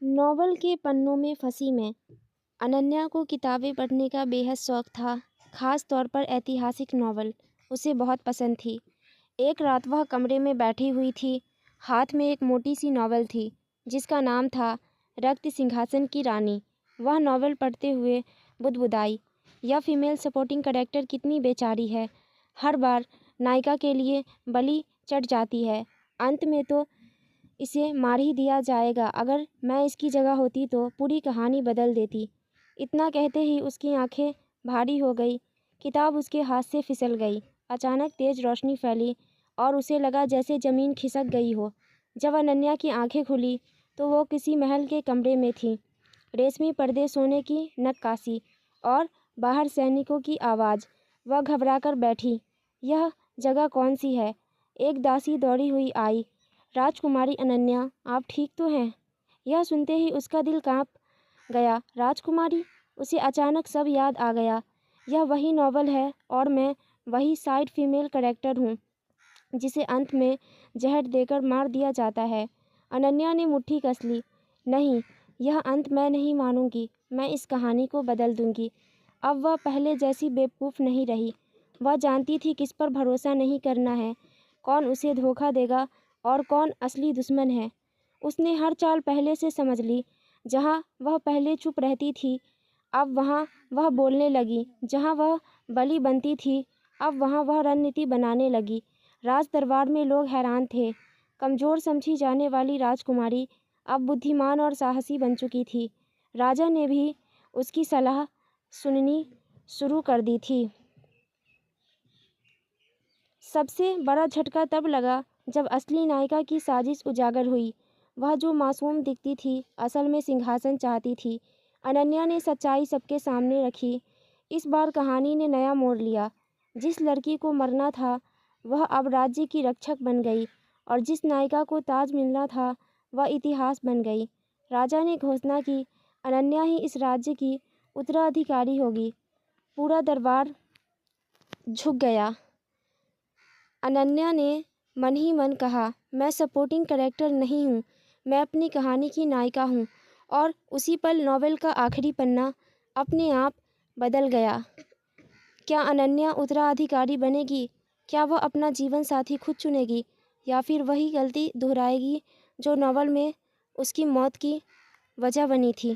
Novel के पन्नों में फंसी मैं। अनन्या को किताबें पढ़ने का बेहद शौक था, खास तौर पर ऐतिहासिक नॉवल उसे बहुत पसंद थी। एक रात वह कमरे में बैठी हुई थी। हाथ में एक मोटी सी नॉवल थी जिसका नाम था रक्त सिंहासन की रानी। वह नॉवल पढ़ते हुए बुदबुदाई, यह फीमेल सपोर्टिंग कैरेक्टर कितनी बेचारी है। हर बार नायिका के लिए बलि चढ़ जाती है। अंत में तो इसे मार ही दिया जाएगा। अगर मैं इसकी जगह होती तो पूरी कहानी बदल देती। इतना कहते ही उसकी आंखें भारी हो गई। किताब उसके हाथ से फिसल गई। अचानक तेज रोशनी फैली और उसे लगा जैसे ज़मीन खिसक गई हो। जब अनन्या की आंखें खुली तो वो किसी महल के कमरे में थी। रेशमी पर्दे, सोने की नक्काशी और बाहर सैनिकों की आवाज़। वह घबराकर बैठी। यह जगह कौन सी है? एक दासी दौड़ी हुई आई। राजकुमारी अनन्या, आप ठीक तो हैं? यह सुनते ही उसका दिल कांप गया। राजकुमारी? उसे अचानक सब याद आ गया। यह वही नॉवल है और मैं वही साइड फीमेल कैरेक्टर हूँ जिसे अंत में जहर देकर मार दिया जाता है। अनन्या ने मुट्ठी कस ली। नहीं, यह अंत मैं नहीं मानूंगी। मैं इस कहानी को बदल दूंगी। अब वह पहले जैसी बेवकूफ़ नहीं रही। वह जानती थी किस पर भरोसा नहीं करना है, कौन उसे धोखा देगा और कौन असली दुश्मन है। उसने हर चाल पहले से समझ ली। जहाँ वह पहले चुप रहती थी, अब वहाँ वह बोलने लगी। जहाँ वह बलि बनती थी, अब वहाँ वह रणनीति बनाने लगी। राज दरबार में लोग हैरान थे। कमज़ोर समझी जाने वाली राजकुमारी अब बुद्धिमान और साहसी बन चुकी थी। राजा ने भी उसकी सलाह सुननी शुरू कर दी थी। सबसे बड़ा झटका तब लगा जब असली नायिका की साजिश उजागर हुई। वह जो मासूम दिखती थी, असल में सिंहासन चाहती थी। अनन्या ने सच्चाई सबके सामने रखी। इस बार कहानी ने नया मोड़ लिया। जिस लड़की को मरना था वह अब राज्य की रक्षक बन गई और जिस नायिका को ताज मिलना था वह इतिहास बन गई। राजा ने घोषणा की, अनन्या ही इस राज्य की उत्तराधिकारी होगी। पूरा दरबार झुक गया। अनन्या ने मन ही मन कहा, मैं सपोर्टिंग कैरेक्टर नहीं हूँ, मैं अपनी कहानी की नायिका हूँ। और उसी पल नॉवेल का आखिरी पन्ना अपने आप बदल गया। क्या अनन्या उत्तराधिकारी बनेगी? क्या वह अपना जीवन साथी खुद चुनेगी या फिर वही गलती दोहराएगी जो नॉवल में उसकी मौत की वजह बनी थी?